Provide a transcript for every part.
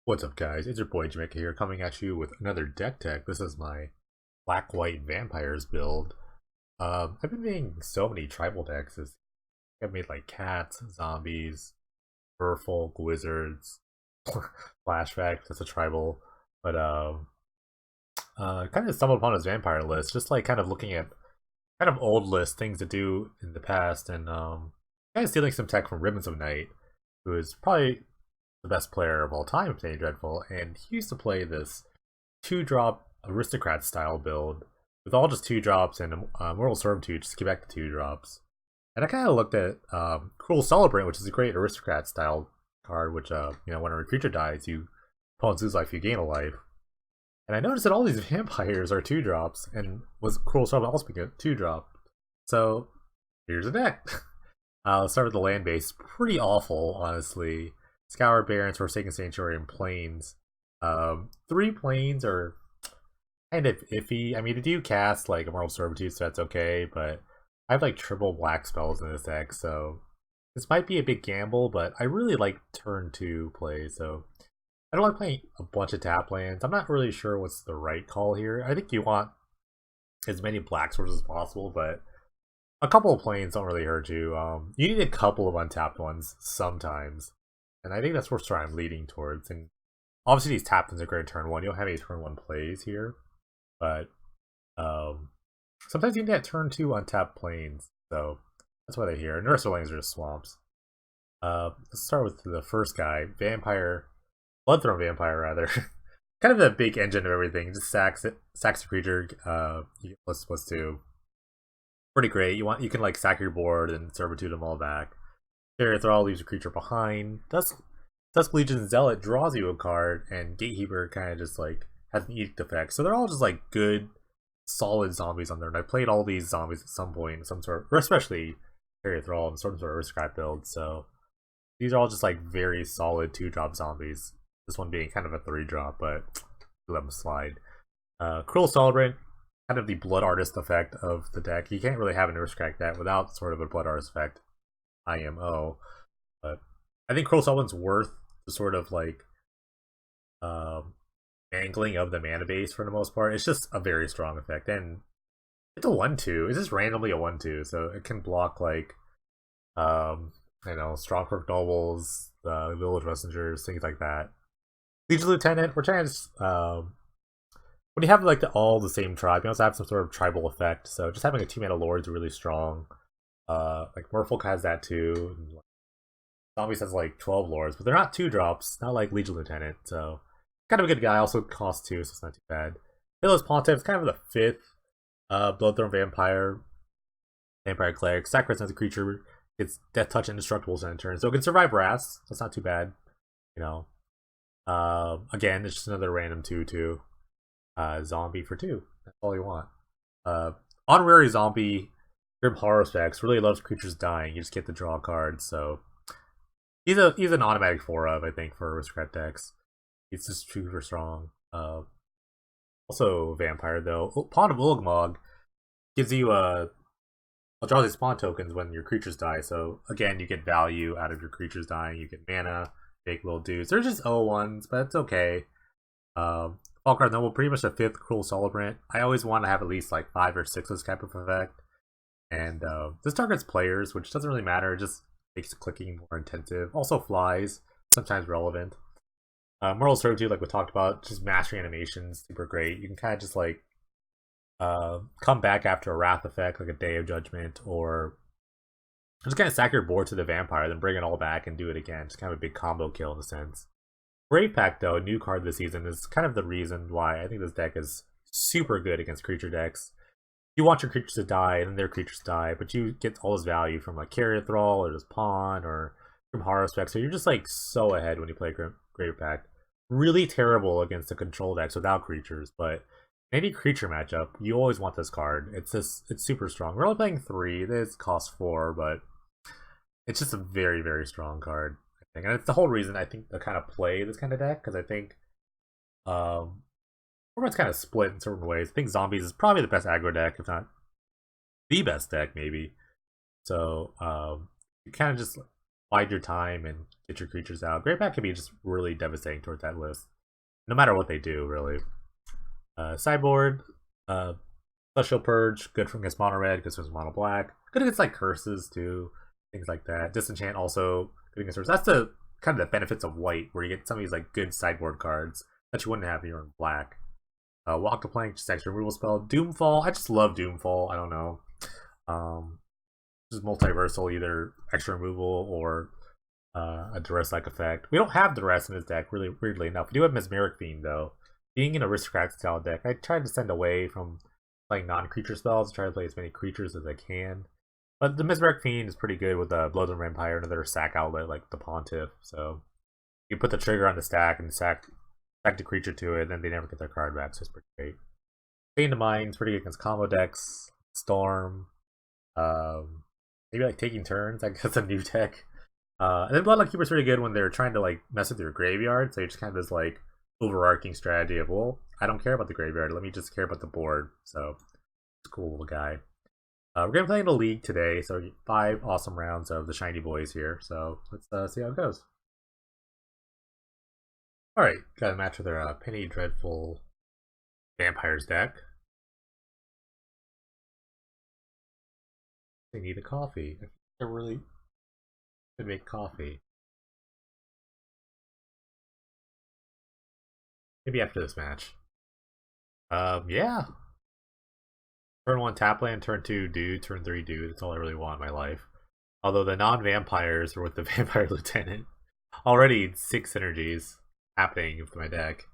What's up, guys? It's your boy Jamaica here, coming at you with another deck tech. This is my black-white vampires build. I've been making so many tribal decks. I've made like cats, zombies, merfolk, wizards, flashback. That's a tribal, but kind of stumbled upon this vampire list, just like kind of looking at kind of old list things to do in the past, and kind of stealing some tech from Ribbons of Night, who is probably the best player of all time of Danny Dreadful, and he used to play this two-drop aristocrat style build with all just two drops and Mortal Servitude just to get back to two drops. And I kind of looked at Cruel Celebrant, which is a great aristocrat style card, which whenever a creature dies, you opponents lose life, you gain a life. And I noticed that all these vampires are two drops, and was Cruel Celebrant also being a two drop. So here's a deck. Let's start with the land base. Pretty awful, honestly. Scour Barrens, Forsaken Sanctuary, and Plains. Three Plains are kind of iffy. I mean, they do cast like Immortal Servitude, so that's okay, but I have like triple black spells in this deck, so this might be a big gamble, but I really like turn 2 play, so I don't like playing a bunch of tap lands. I'm not really sure what's the right call here. I think you want as many black sources as possible, but a couple of planes don't really hurt you. You need a couple of untapped ones sometimes. And I think that's where I'm leading towards. And obviously these tapped ones are great turn 1. You don't have any turn 1 plays here. But sometimes you need that turn 2 untapped planes. So that's what I hear. And the rest of the lanes are just swamps. Let's start with the first guy. Vampire. Bloodthrone Vampire, rather. Kind of the big engine of everything. Just sacks the creature. You get +2. Pretty great. You can like sack your board and servitude them all back. Chariot Thrall leaves a creature behind. Dusk Legion Zealot draws you a card, and Gatekeeper kind of just like has an edict effect. So they're all just like good, solid zombies on there. And I played all these zombies at some point, some sort, or especially Chariot Thrall and some sort of aristocrat build. So these are all just like very solid 2-drop zombies. This one being kind of a 3-drop, but let them slide. Cruel Celebrant, kind of the Blood Artist effect of the deck. You can't really have an aristocrat deck without sort of a Blood Artist effect. IMO, but I think Cruel Celebrant's worth the sort of like angling of the mana base for the most part. It's just a very strong effect, and it's a 1/2. It's just randomly a 1/2, so it can block like Strongfork Nobles, Village Messengers, things like that. Legion Lieutenant, we're trying to when you have like all the same tribe, you also have some sort of tribal effect. So just having a 2-mana Lord is really strong. Like Merfolk has that too. Zombies has like 12 lords, but they're not 2-drops, not like Legion Lieutenant, so kind of a good guy. Also costs 2, so it's not too bad. Phyllis Pontiff is kind of the 5th Bloodthrone Vampire Cleric. Sacrifice as a creature, it's Death Touch Indestructible in turn, so it can survive Wrath, so it's not too bad. Again, it's just another random 2/2 zombie for 2. That's all you want. Honorary Zombie Grim Horror Specs really loves creatures dying. You just get to draw a card, so he's an automatic 4 of, I think, for aristocrat decks. He's just super strong. Also vampire though. Pawn of Ulamog gives you I'll draw these spawn tokens when your creatures die. So again, you get value out of your creatures dying. You get mana, big little dudes. They're just O1s, but it's okay. Falkar Noble, pretty much the 5th Cruel Celebrant. I always want to have at least like 5 or 6 of this type of effect. And this targets players, which doesn't really matter, it just makes clicking more intensive. Also flies, sometimes relevant. Mortal Servitude, like we talked about, just mastery animations, super great. You can kind of just like come back after a Wrath effect, like a Day of Judgment, or just kind of sack your board to the vampire, then bring it all back and do it again. Just kind of a big combo kill in a sense. Brave Pact, though, a new card this season, is kind of the reason why I think this deck is super good against creature decks. You want your creatures to die, and then their creatures die, but you get all this value from like Carrier Thrall or just Pawn or from Horror Spec, so you're just like so ahead when you play Grave Pact. Really terrible against the control decks without creatures, but in any creature matchup, you always want this card. It's super strong. We're only playing 3, this costs 4, but it's just a very, very strong card, I think. And it's the whole reason I think to kind of play this kind of deck, because I think format's kind of split in certain ways. I think Zombies is probably the best aggro deck, if not the best deck, maybe. So you kind of just bide your time and get your creatures out. Great Bat can be just really devastating towards that list, no matter what they do, really. Sideboard, Celestial Purge, good against mono red, good against mono black, good against like curses too, things like that. Disenchant also good against curses. That's the kind of the benefits of white, where you get some of these like good sideboard cards that you wouldn't have if you were in black. Walk the Plank, just extra removal spell. Doomfall, I just love Doomfall. I don't know. Just multiversal, either extra removal or a duress-like effect. We don't have duress in this deck, really weirdly enough. We do have Mesmeric Fiend though. Being an aristocrat style deck, I tried to send away from playing non-creature spells, try to play as many creatures as I can. But the Mesmeric Fiend is pretty good with the Bloodline Vampire, another sack outlet like the Pontiff. So you put the trigger on the stack and sack the creature to it, and then they never get their card back, so it's pretty great. Chain to Mind is pretty good against combo decks. Storm, maybe like taking turns. I guess a new deck. And then Bloodline Keeper is pretty good when they're trying to like mess with your graveyard. So you just kind of this like overarching strategy of, well, I don't care about the graveyard. Let me just care about the board. So it's a cool little guy. We're gonna play in the league today, so 5 awesome rounds of the Shiny Boys here. So let's see how it goes. All right, got a match with our Penny Dreadful Vampires deck. They need a coffee. They're really to make coffee. Maybe after this match. Yeah. Turn 1 tap land, turn 2 dude, turn 3 dude. That's all I really want in my life. Although the non-vampires are with the Vampire Lieutenant. Already 6 synergies happening with my deck.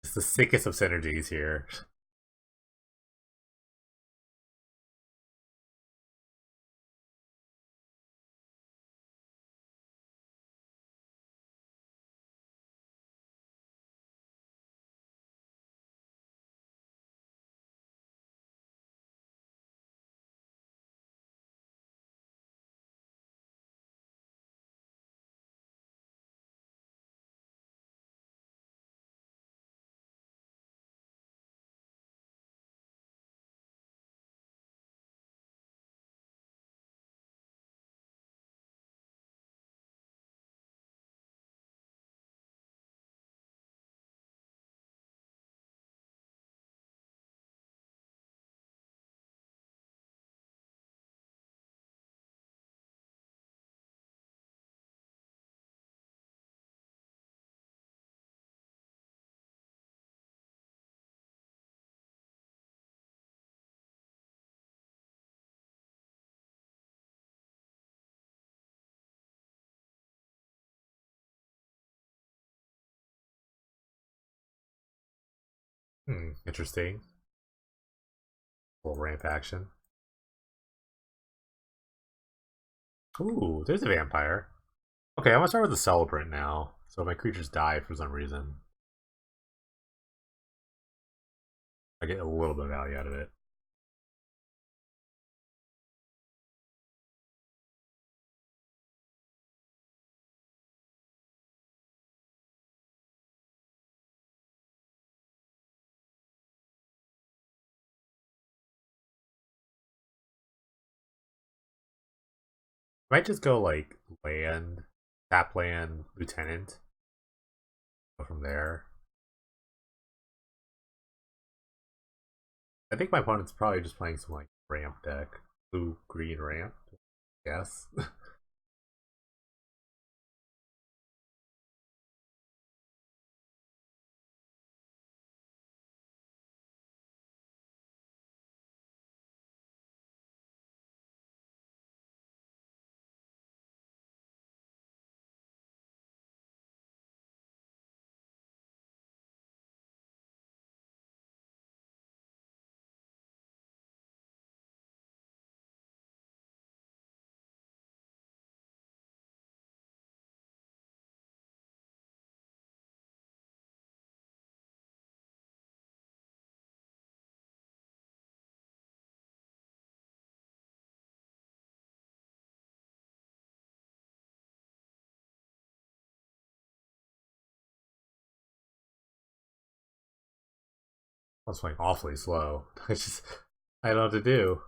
It's the sickest of synergies here. Interesting. Little ramp action. Ooh, there's a vampire. Okay, I'm gonna start with the Celebrant now. So my creatures die for some reason, I get a little bit of value out of it. Might just go like land, tap land, lieutenant. Go from there. I think my opponent's probably just playing some like ramp deck. Blue, green ramp. Yes. I was playing awfully slow. I don't know what to do.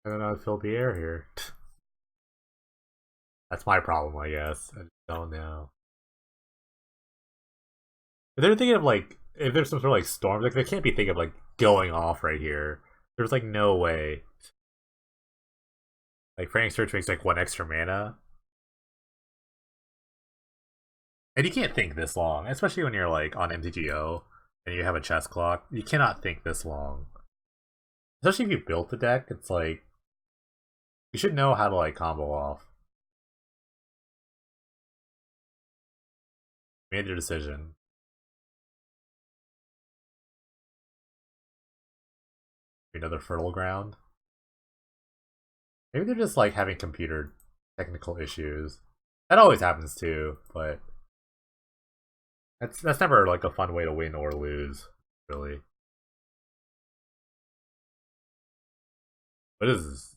I don't know how to fill the air here. That's my problem, I guess. I just don't know. If they're thinking of like, if there's some sort of like storm, like they can't be thinking of like going off right here. There's like no way. Like Frantic Search makes like one extra mana, and you can't think this long, especially when you're like on MTGO and you have a chess clock. You cannot think this long, especially if you built the deck. It's like you should know how to like combo off. Made your decision. Another fertile ground. Maybe they're just like having computer technical issues. That always happens too, but that's never like a fun way to win or lose, really. But this is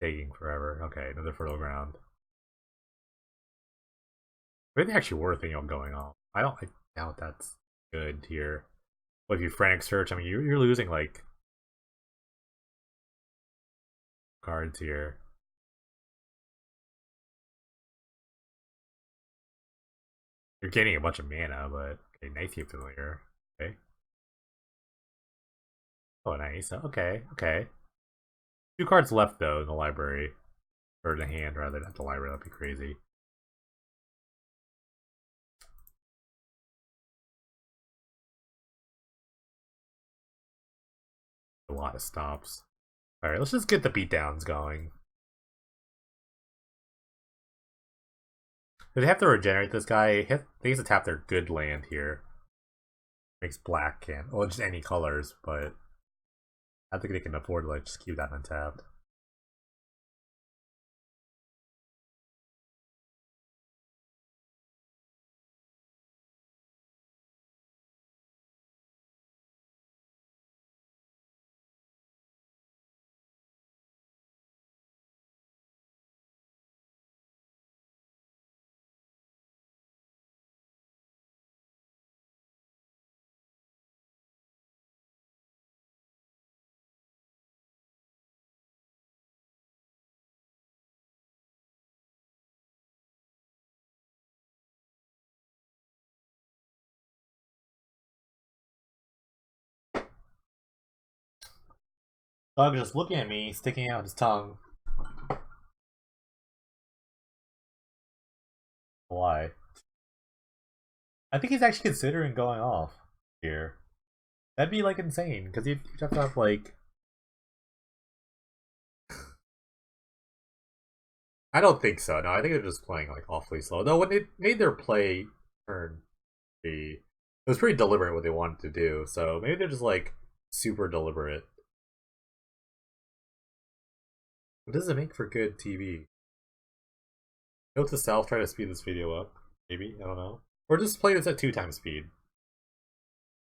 taking forever. Okay, another fertile ground. Maybe they actually were thinking of going off. I doubt that's good here. But if you frantic search, I mean you're losing like cards here. You're gaining a bunch of mana, but okay, Nightcap Familiar. Okay. Oh, nice. Okay, okay. Two cards left though in the library, or in the hand rather, not the library. That'd be crazy. A lot of stops. All right, let's just get the beatdowns going. Do they have to regenerate this guy? They have to tap their good land here. Makes black can, well, just any colors, but I think they can afford to like just keep that untapped. Bug just looking at me, sticking out his tongue. Why? I think he's actually considering going off here. That'd be like insane because you'd have to have like. I don't think so. No, I think they're just playing like awfully slow. Though when they made their play turn, it was pretty deliberate what they wanted to do. So maybe they're just like super deliberate. What does it make for good TV? Note to self: try to speed this video up. Maybe, I don't know. Or just play this at 2x speed.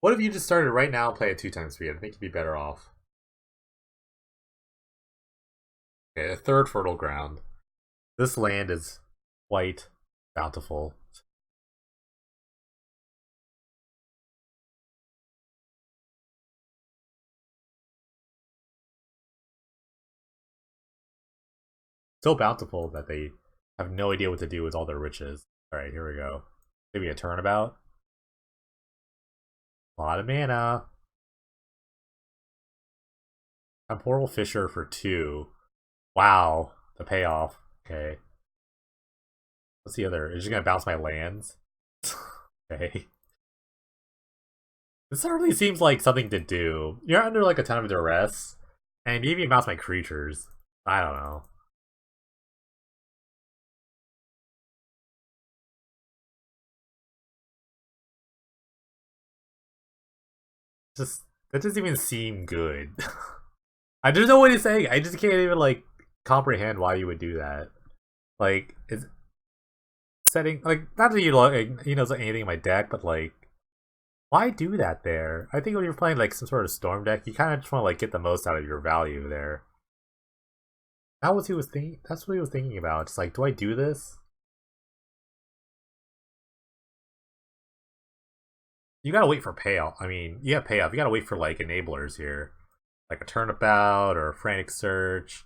What if you just started right now and play at 2x speed? I think you'd be better off. Okay, a third fertile ground. This land is quite bountiful. So bountiful that they have no idea what to do with all their riches. Alright, here we go. Maybe a turnabout. A lot of mana. Temporal Fissure for 2. Wow, the payoff. Okay. What's the other? Is she gonna bounce my lands? Okay. This certainly seems like something to do. You're under like a ton of duress, and maybe bounce my creatures. I don't know. Just that doesn't even seem good. I just know what he's saying. I just can't even like comprehend why you would do that. Like, it's setting like not that you like you know anything in my deck, but like why do that there? I think when you're playing like some sort of storm deck, you kind of just want to like get the most out of your value there. That was he was thinking. That's what he was thinking about. It's like, do I do this? You gotta wait for payoff. I mean, you have payoff. You gotta wait for like enablers here, like a turnabout or a frantic search.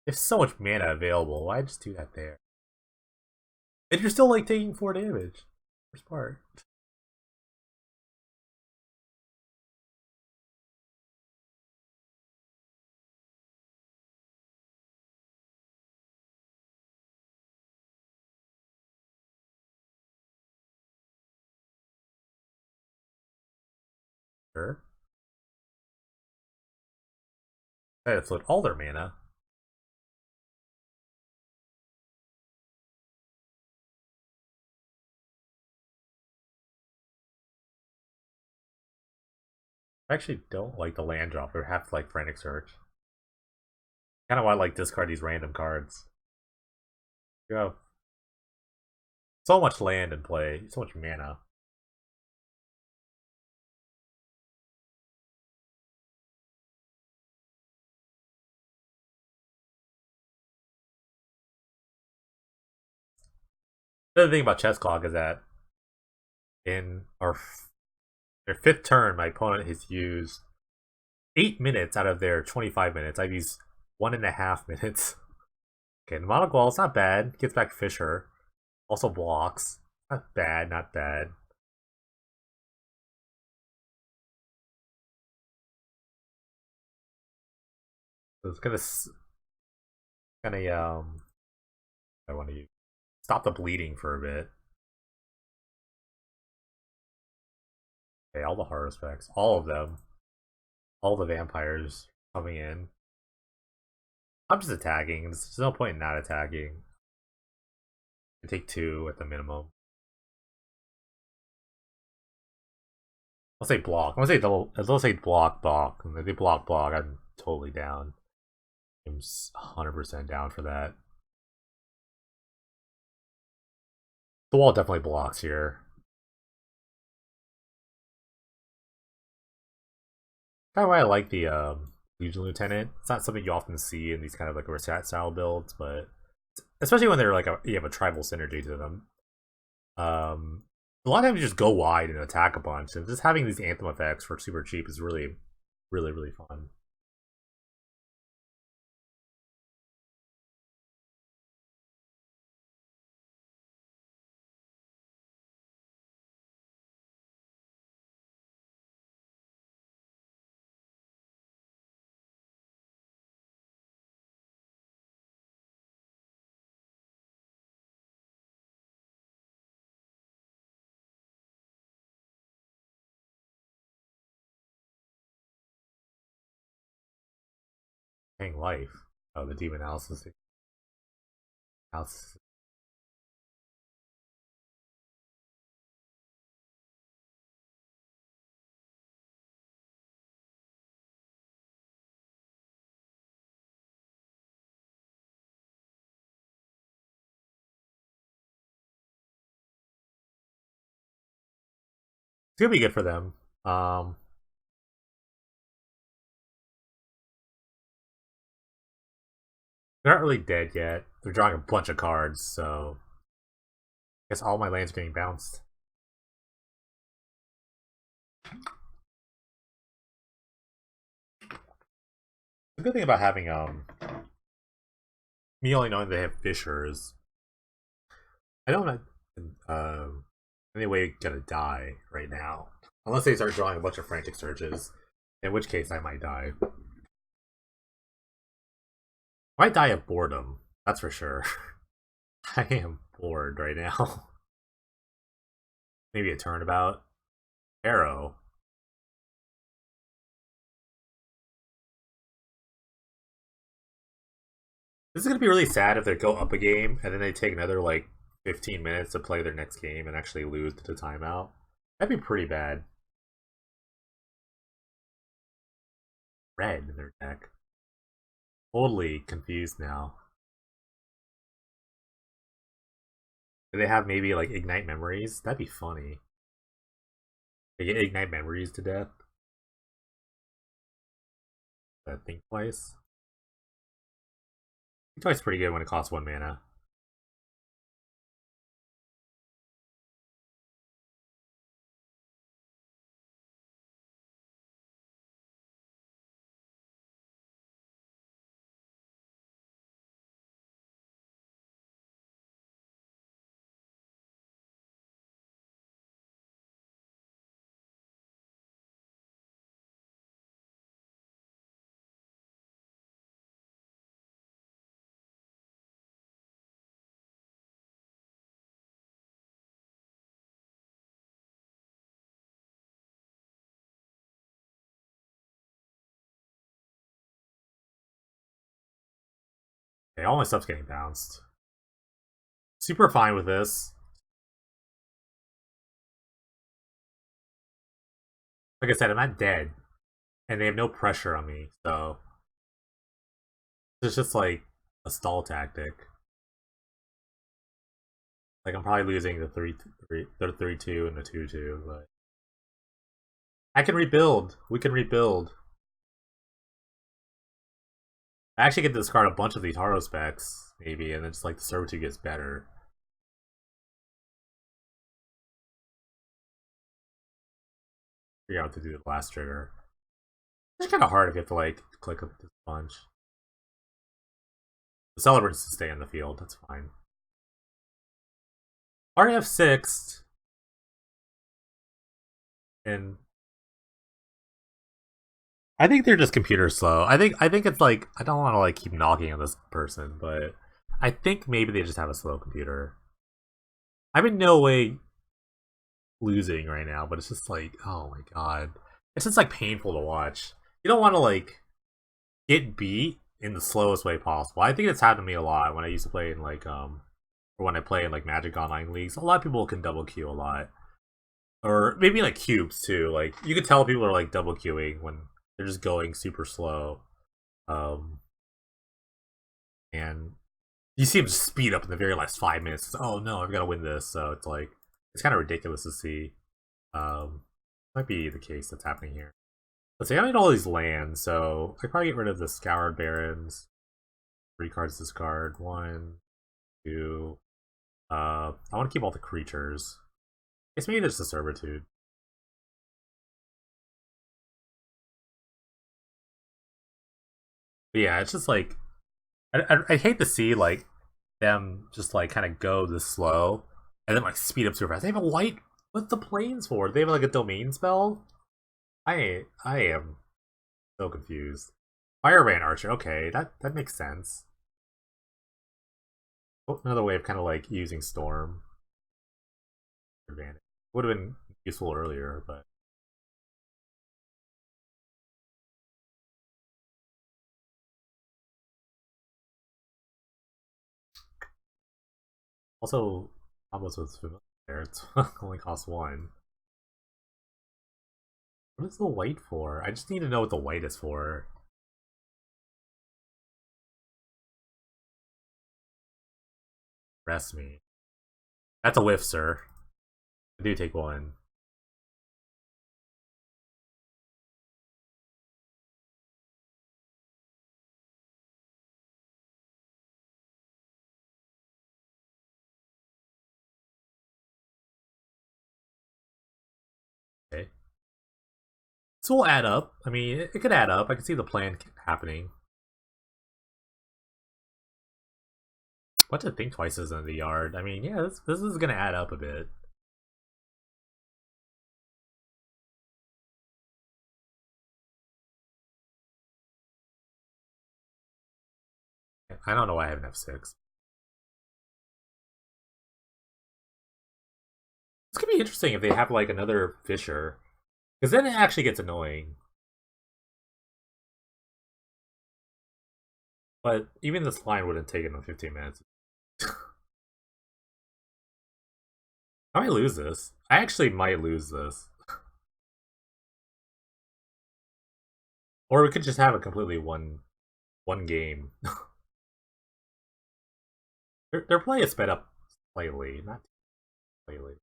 There's so much mana available. Why just do that there? And you're still like taking 4 damage. First part. Sure. I had to float all their mana. I actually don't like the land drop. I have to like Frantic Search. Kind of want to like discard these random cards. You have so much land in play, so much mana. The other thing about Chess Clock is that in their fifth turn, my opponent has used 8 minutes out of their 25 minutes. I've used 1.5 minutes. Okay, the Monocle is not bad. Gets back Fisher. Also blocks. Not bad, not bad. So it's gonna I want to use stop the bleeding for a bit. Okay, all the horror specs, all of them, all the vampires coming in. I'm just attacking. There's no point in not attacking. I take 2 at the minimum. I'll say block. I'll say double. I'll say block. And if they block, I'm totally down. I'm 100% down for that. The wall definitely blocks here. Kind of why I like the Legion Lieutenant. It's not something you often see in these kind of like Resat style builds, but especially when they're like you have a tribal synergy to them. A lot of times you just go wide and attack a bunch, and just having these Anthem effects for super cheap is really, really fun. Hang life. Oh, the demon analysis. It's gonna be good for them. They're not really dead yet. They're drawing a bunch of cards, so I guess all my lands are getting bounced. The good thing about having me only knowing they have Fishers, I don't anyway gonna die right now. Unless they start drawing a bunch of frantic searches, in which case I might die. I might die of boredom, that's for sure. I am bored right now. Maybe a turnabout. Arrow. This is gonna be really sad if they go up a game and then they take another like 15 minutes to play their next game and actually lose to the timeout. That'd be pretty bad. Red in their deck. Totally confused now. Do they have maybe like Ignite Memories? That'd be funny. They get Ignite Memories to death. Think Twice. Think Twice is pretty good when it costs 1 mana. Okay, all my stuff's getting bounced. Super fine with this. Like I said, I'm not dead. And they have no pressure on me, so it's just like a stall tactic. Like I'm probably losing the 3-2 and the 2-2, but I can rebuild. We can rebuild. I actually get to discard a bunch of these Haro specs, maybe, and then just like the servitude gets better. Figure out what to do with the last trigger. It's kind of hard if you have to like click a bunch. The celebrants to stay in the field, that's fine. RF6 and I think they're just computer slow. I think it's like I don't want to like keep knocking on this person, but I think maybe they just have a slow computer. I'm in no way losing right now, but it's just like, oh my god. It's just like painful to watch. You don't want to like get beat in the slowest way possible. I think it's happened to me a lot when I used to play in like or when I play in like Magic Online leagues. A lot of people can double queue a lot. Or maybe like cubes too. Like you could tell people are like double queuing when they're just going super slow. Um and you see them just speed up in the very last 5 minutes. Oh no, I've got to win this. So it's like it's kind of ridiculous to see. Might be the case that's happening here. Let's see, I need all these lands, so I probably get rid of the Scoured Barrens. 3 cards discard. 1, 2. I want to keep all the creatures. I guess maybe there's the Servitude. But yeah, it's just like I hate to see like them just like kind of go this slow and then like speed up super fast. They have a white. What's the planes for? Do they have like a domain spell? I am so confused. Firebrand Archer. Okay, that makes sense. Oh, another way of kind of like using Storm advantage would have been useful earlier, but also combos with familiar. It's only costs 1. What is the white for? I just need to know what the white is for. Rest me. That's a whiff, sir. I do take 1. Okay. This will add up. I mean, it could add up. I can see the plan happening. What to think twice is in the yard. I mean, yeah, this is gonna add up a bit. I don't know why I have an F6. This could be interesting if they have like another Fisher, because then it actually gets annoying. But even this line wouldn't take them 15 minutes. I might lose this. I actually might lose this. Or we could just have a completely one game. their play is sped up slightly, not slightly.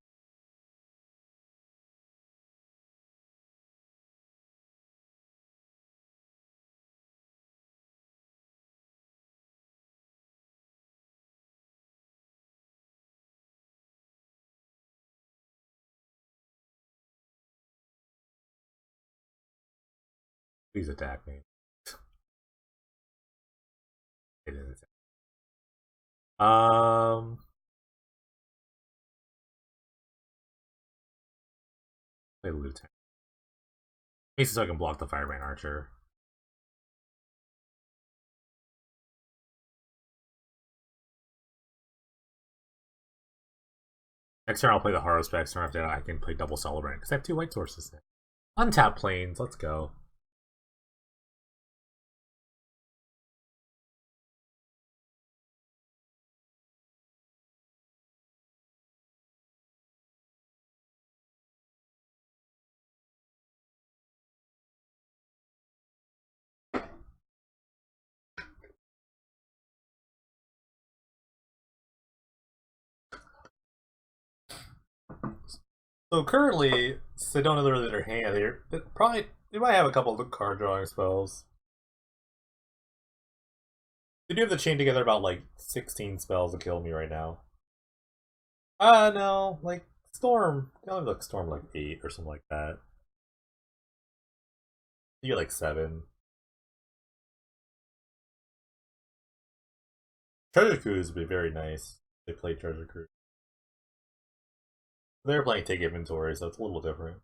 Please attack me. It is. Play Lieutenant. Basically, so I can block the Firebrand Archer. Next turn, I'll play the Haro Specs. Turn after that, I can play double Celebrant because I have 2 white sources now. Untap planes. Let's go. So currently, since they don't know really their hand, they might have a couple of card drawing spells. They do have to chain together about like 16 spells to kill me right now. No, like Storm. They only have like Storm like 8 or something like that. You get like 7. Treasure Cruise would be very nice. They play Treasure Cruise. They're playing Take Inventory, so it's a little different.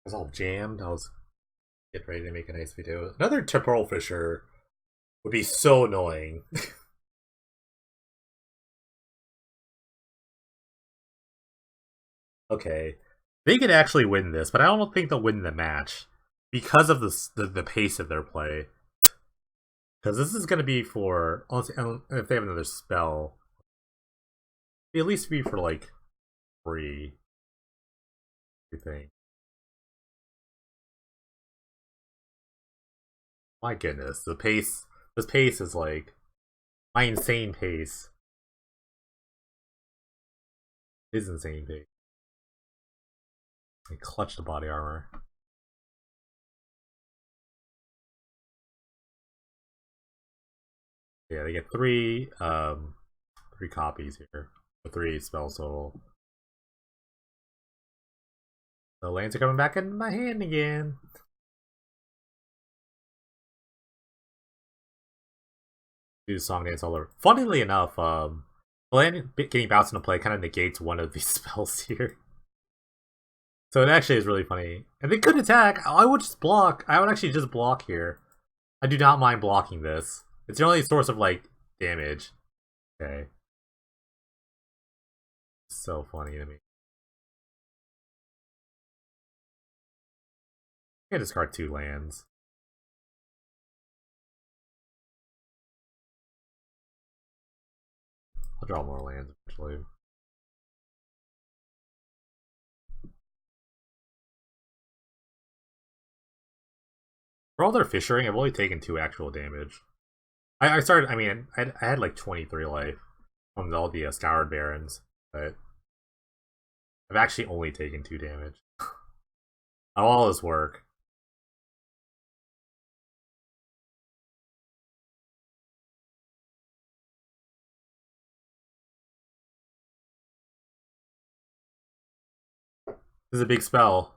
I was all jammed. I was getting ready to make a nice video. Another Temporal Fissure would be so annoying. Okay. They could actually win this, but I don't think they'll win the match because of the pace of their play. Because this is going to be for, if they have another spell, at least be for like free, I think. My goodness, this pace is like my insane pace. His insane pace. I clutch the body armor. Yeah, they get three copies here. 3 spells total. The lands are coming back in my hand again. Do the song dance all over. Funnily enough, land getting bounced into play kind of negates one of these spells here. So it actually is really funny. And they could attack. I would just block. I would actually just block here. I do not mind blocking this. It's the only source of like damage. Okay. So funny to me. I can discard 2 lands. I'll draw more lands eventually. For all their fissuring, I've only taken 2 actual damage. I started, I mean, I had like 23 life from all the Scoured Barons, but I've actually only taken 2 damage. All this work. This is a big spell.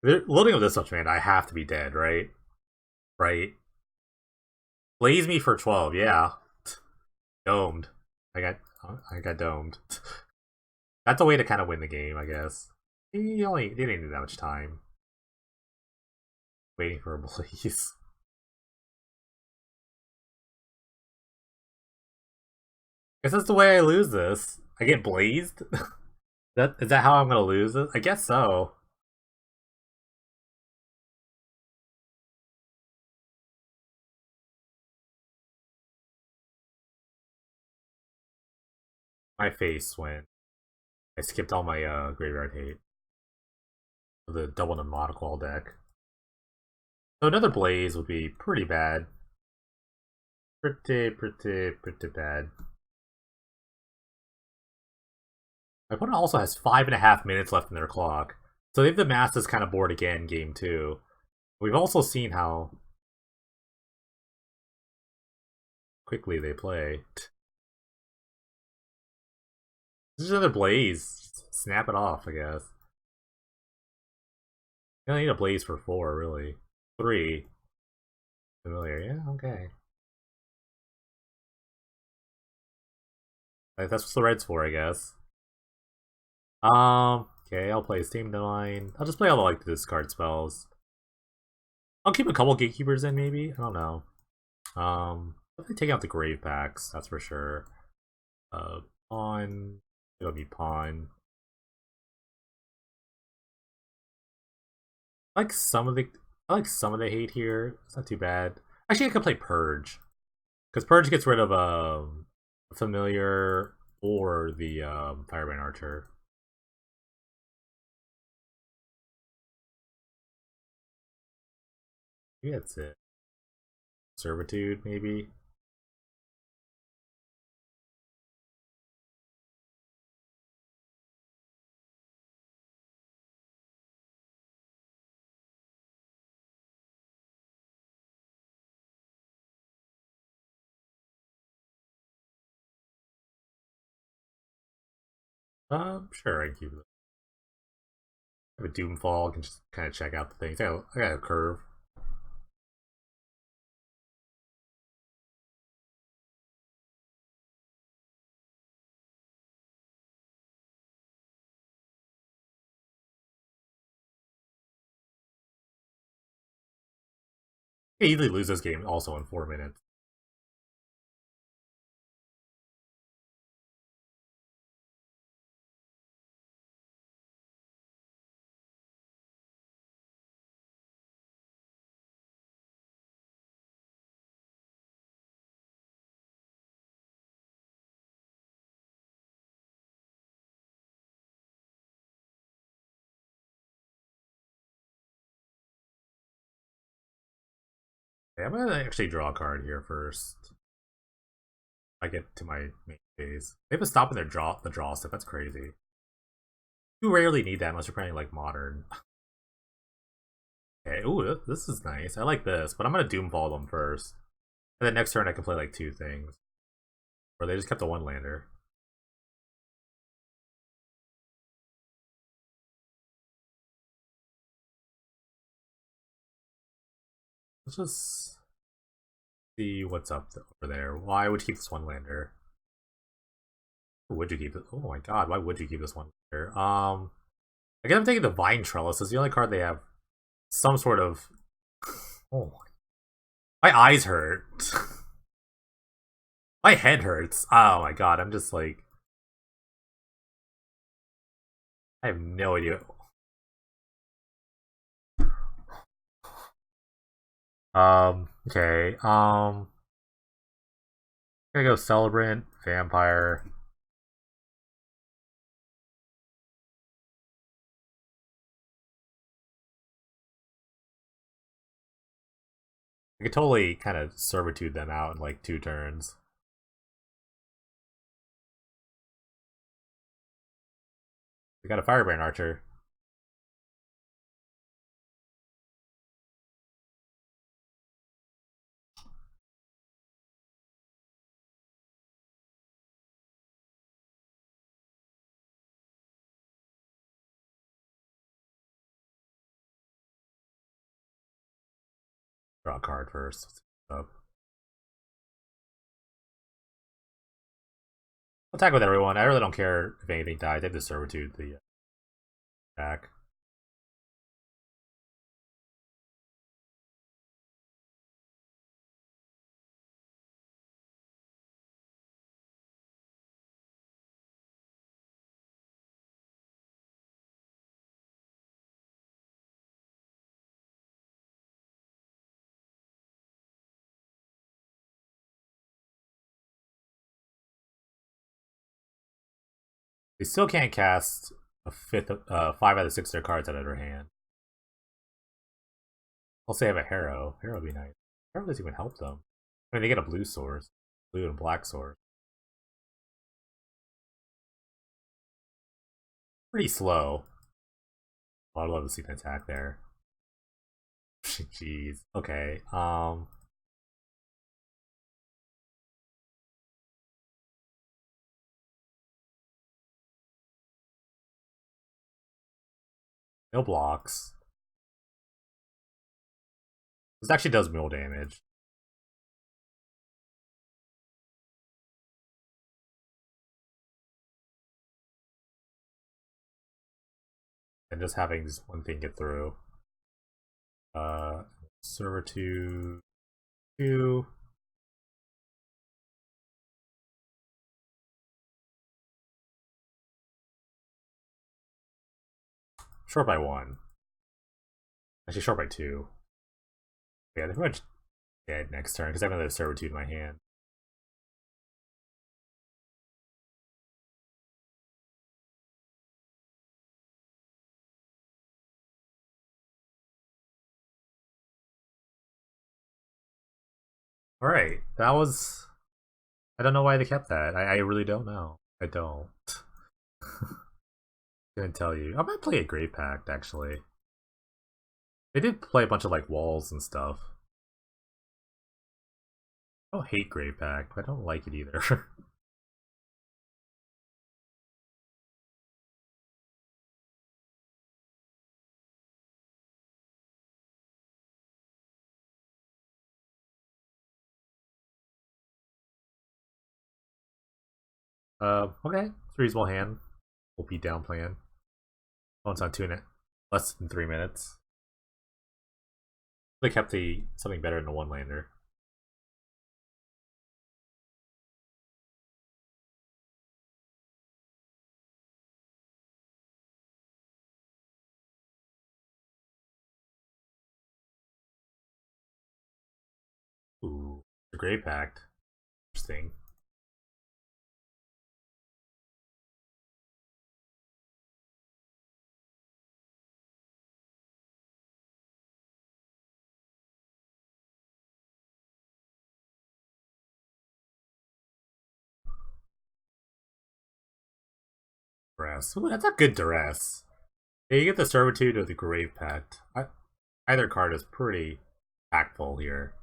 Loading of this man, I have to be dead, right? Right? Blaze me for 12, yeah. Domed. I got domed. That's a way to kind of win the game, I guess. They didn't need that much time. Waiting for a blaze. Guess that's the way I lose this. I get blazed? Is that how I'm gonna lose it? I guess so. My face went. I skipped all my graveyard hate. The double nautical deck. So another blaze would be pretty bad. Pretty bad. My opponent also has 5.5 minutes left in their clock. So they have the masses kind of board again, game 2. We've also seen how quickly they play. This is another blaze. Snap it off, I guess. I only need a blaze for 4, really. 3. Familiar, yeah, okay. That's what the red's for, I guess. Okay, I'll play Steam Divine. I'll just play all the like the discard spells. I'll keep a couple gatekeepers in, maybe. I don't know. Definitely take out the grave packs, that's for sure. Pawn. It'll be pawn. Like some of the I like some of the hate here. It's not too bad. Actually, I could play Purge. Because Purge gets rid of Familiar or the Firebrand Archer. Maybe that's it. Servitude, maybe. Sure, I can keep it. I have a Doomfall. I can just kind of check out the things. I got a curve. I can easily lose this game also in 4 minutes. Okay, I'm gonna actually draw a card here first. I get to my main phase. They have to stop in the draw step. That's crazy. You rarely need that unless you're playing like modern. Okay, ooh, this is nice. I like this, but I'm gonna Doomfall them first. And then next turn I can play like two things. Or they just kept a one lander. Let's just see what's up over there. Why would you keep this one lander? Who would you keep it? Oh my god, why would you keep this one lander? I guess I'm taking Divine Trellis. It's the only card they have some sort of. Oh, my eyes hurt. My head hurts. Oh my god, I'm just like. I have no idea. Okay. Gonna go Celebrant, Vampire. I could totally kind of servitude them out in like 2 turns. We got a Firebrand Archer. Draw a card first. Up. Attack with everyone. I really don't care if anything dies. They have the servitude, the attack. They still can't cast a 5 out of 6 of their cards out of their hand. I'll say I have a Harrow. Harrow would be nice. Harrow doesn't even help them. I mean, they get a blue source, blue and black source. Pretty slow. Oh, I'd love to see an attack there. Jeez. Okay. No blocks. This actually does mill damage. And just having this one thing get through. Servitude 2. Short by 1. Actually, short by 2. Yeah, they're pretty much dead next turn because I have another Servitude in my hand. Alright, that was... I don't know why they kept that. I really don't know. I don't. Couldn't tell you. I might play a Grave Pact, actually. They did play a bunch of, like, walls and stuff. I don't hate Grave Pact, but I don't like it either. Okay. It's a reasonable hand. We'll beat down plan. Once on 2 less than 3 minutes. They kept the something better than a one-lander. Ooh, the Grave Pact. Interesting. Duress. Ooh, that's a good Duress. Yeah, you get the Servitude or the Grave Pact. Either card is pretty impactful here.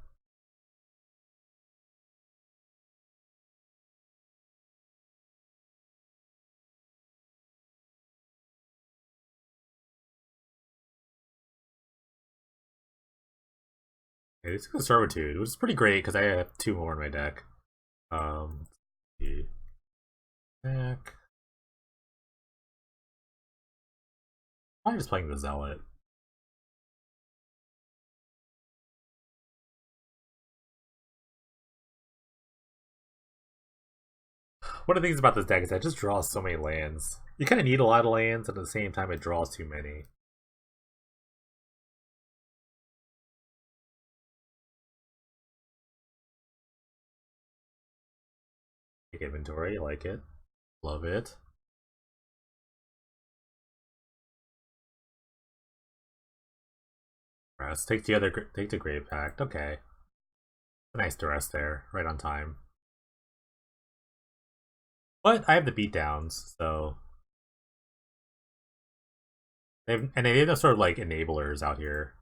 Okay, it's a Servitude, which is pretty great because I have 2 more in my deck. Let's see. Deck. I'm just playing the Zealot. One of the things about this deck is that it just draws so many lands. You kind of need a lot of lands, and at the same time, it draws too many. Take inventory, I like it. Love it. Rest. Take the Grave Pact. Okay. A nice Duress there, right on time. But I have the beatdowns, so they have sort of like enablers out here.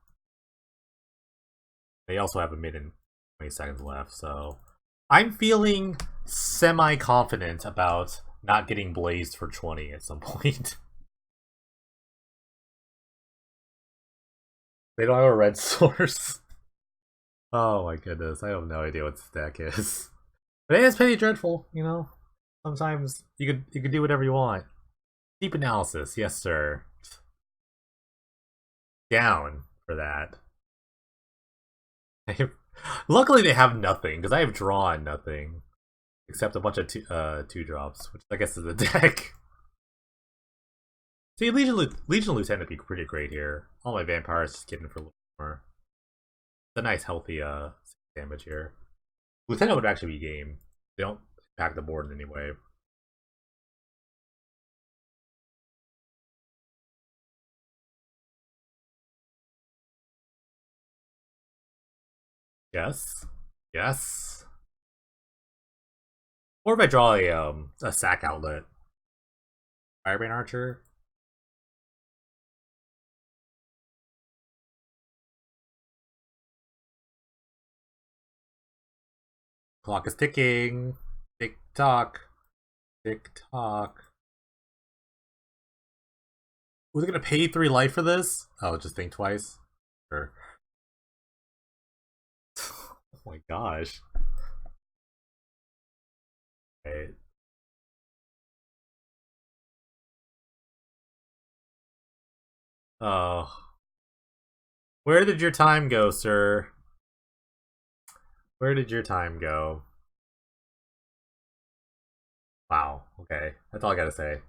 They also have a minute and 20 seconds left, so I'm feeling semi-confident about not getting blazed for 20 at some point. They don't have a red source. Oh my goodness, I have no idea what this deck is. But it is pretty dreadful, you know? Sometimes you could do whatever you want. Deep analysis, yes sir. Down for that. Luckily they have nothing, because I have drawn nothing. Except a bunch of two drops, which I guess is a deck. See, Legion Lieutenant would be pretty great here. All my vampires just getting for a little more. It's a nice healthy damage here. Lieutenant would actually be game. They don't impact the board in any way. Yes. Yes. Or if I draw a sack outlet. Firebrand Archer. Clock is ticking. Tick tock. Tick tock. Was it gonna pay 3 life for this? Oh, just think twice. Sure. Oh my gosh. Okay. Oh. Where did your time go, sir? Where did your time go? Wow. Okay. That's all I gotta say.